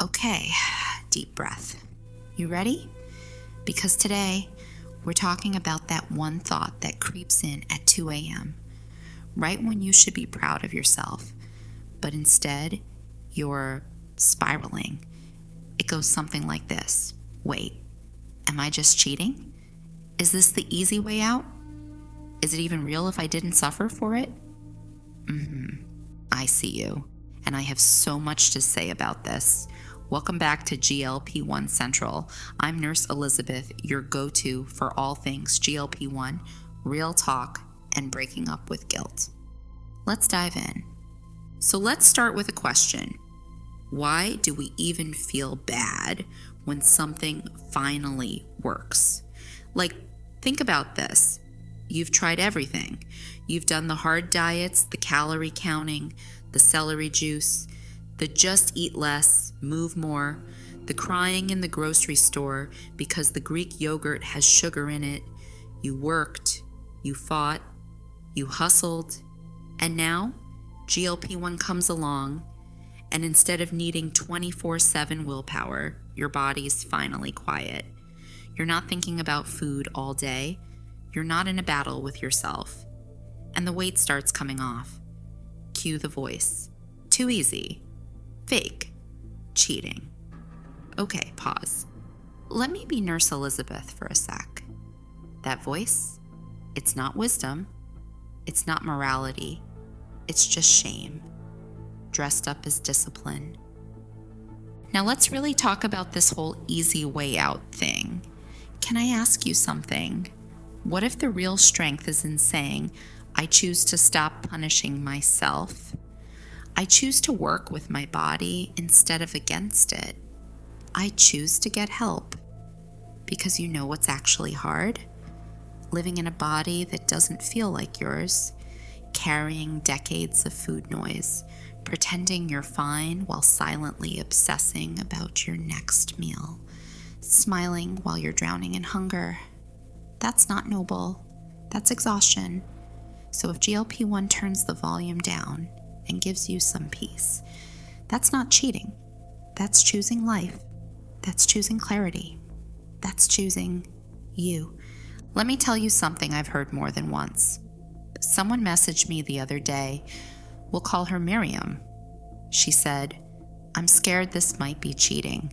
Okay, deep breath. You ready? Because today we're talking about that one thought that creeps in at 2 a.m., right when you should be proud of yourself, but instead you're spiraling. It goes something like this. Wait, am I just cheating? Is this the easy way out? Is it even real if I didn't suffer for it? I see you, and I have so much to say about this. Welcome back to GLPOneCentral. I'm Nurse Elizabeth, your go-to for all things GLP-1, real talk, and breaking up with guilt. Let's dive in. So let's start with a question. Why do we even feel bad when something finally works? Like, think about this. You've tried everything. You've done the hard diets, the calorie counting, the celery juice, the just eat less, move more, the crying in the grocery store because the Greek yogurt has sugar in it. You worked, you fought, you hustled, and now GLP-1 comes along, and instead of needing 24/7 willpower, your body's finally quiet. You're not thinking about food all day. You're not in a battle with yourself. And the weight starts coming off. Cue the voice. Too easy. Fake. Cheating. Okay, pause. Let me be Nurse Elizabeth for a sec. That voice, it's not wisdom. It's not morality. It's just shame, dressed up as discipline. Now let's really talk about this whole easy way out thing. Can I ask you something? What if the real strength is in saying, I choose to stop punishing myself? I choose to work with my body instead of against it. I choose to get help. Because you know what's actually hard? Living in a body that doesn't feel like yours, carrying decades of food noise, pretending you're fine while silently obsessing about your next meal, smiling while you're drowning in hunger. That's not noble. That's exhaustion. So if GLP-1 turns the volume down and gives you some peace, that's not cheating. That's choosing life. That's choosing clarity. That's choosing you. Let me tell you something I've heard more than once. Someone messaged me the other day. We'll call her Miriam. She said, I'm scared this might be cheating.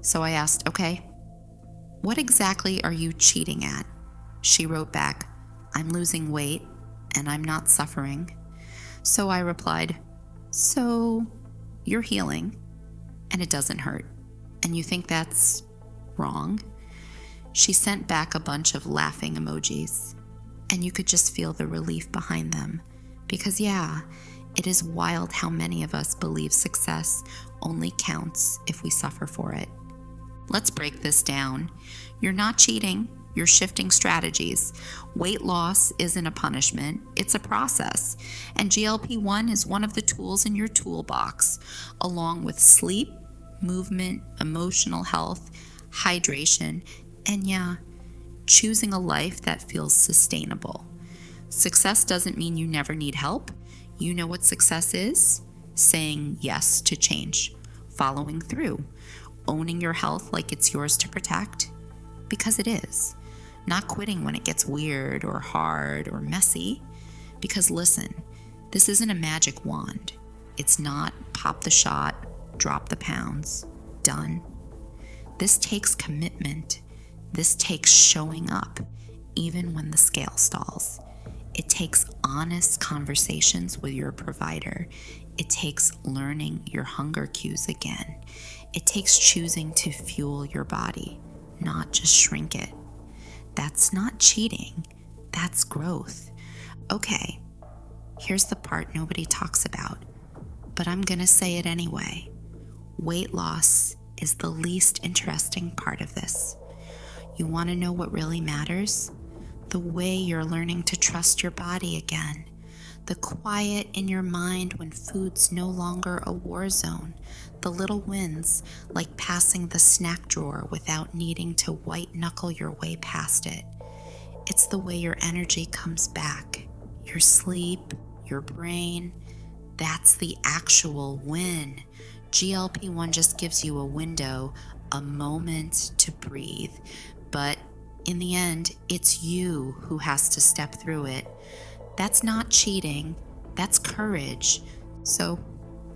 So I asked, okay, what exactly are you cheating at? She wrote back, I'm losing weight and I'm not suffering. So I replied, so you're healing and it doesn't hurt. And you think that's wrong? She sent back a bunch of laughing emojis, and you could just feel the relief behind them. Because yeah, it is wild how many of us believe success only counts if we suffer for it. Let's break this down. You're not cheating, you're shifting strategies. Weight loss isn't a punishment, it's a process. And GLP-1 is one of the tools in your toolbox, along with sleep, movement, emotional health, hydration, and yeah, choosing a life that feels sustainable. Success doesn't mean you never need help. You know what success is? Saying yes to change, following through, owning your health like it's yours to protect, because it is. Not quitting when it gets weird or hard or messy, because listen, this isn't a magic wand. It's not pop the shot, drop the pounds, done. This takes commitment. This takes showing up, even when the scale stalls. It takes honest conversations with your provider. It takes learning your hunger cues again. It takes choosing to fuel your body, not just shrink it. That's not cheating. That's growth. Okay, here's the part nobody talks about, but I'm gonna say it anyway. Weight loss is the least interesting part of this. You want to know what really matters? The way you're learning to trust your body again. The quiet in your mind when food's no longer a war zone. The little wins, like passing the snack drawer without needing to white knuckle your way past it. It's the way your energy comes back. Your sleep, your brain. That's the actual win. GLP-1 just gives you a window, a moment to breathe. But in the end, it's you who has to step through it. That's not cheating, that's courage. So,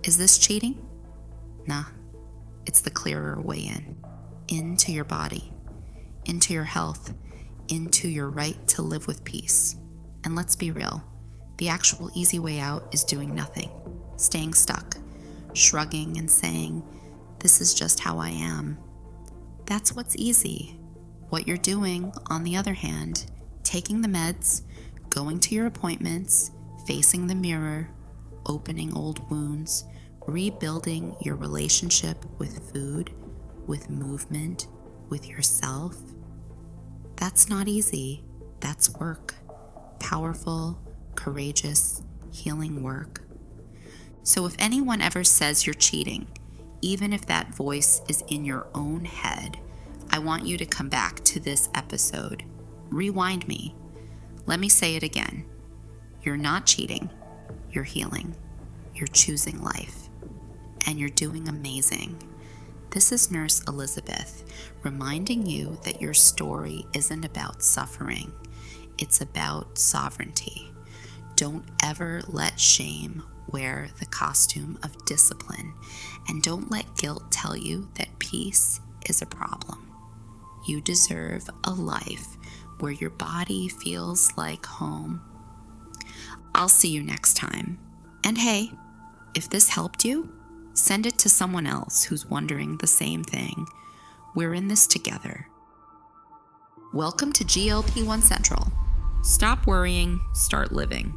is this cheating? Nah, it's the clearer way in. Into your body, into your health, into your right to live with peace. And let's be real, the actual easy way out is doing nothing, staying stuck, shrugging and saying, "This is just how I am." That's what's easy. What you're doing, on the other hand, taking the meds, going to your appointments, facing the mirror, opening old wounds, rebuilding your relationship with food, with movement, with yourself. That's not easy. That's work. Powerful, courageous, healing work. So if anyone ever says you're cheating, even if that voice is in your own head, I want you to come back to this episode. Rewind me. Let me say it again. You're not cheating. You're healing. You're choosing life. And you're doing amazing. This is Nurse Elizabeth, reminding you that your story isn't about suffering. It's about sovereignty. Don't ever let shame wear the costume of discipline, and don't let guilt tell you that peace is a problem. You deserve a life where your body feels like home. I'll see you next time. And hey, if this helped you, send it to someone else who's wondering the same thing. We're in this together. Welcome to GLP-1 Central. Stop worrying, start living.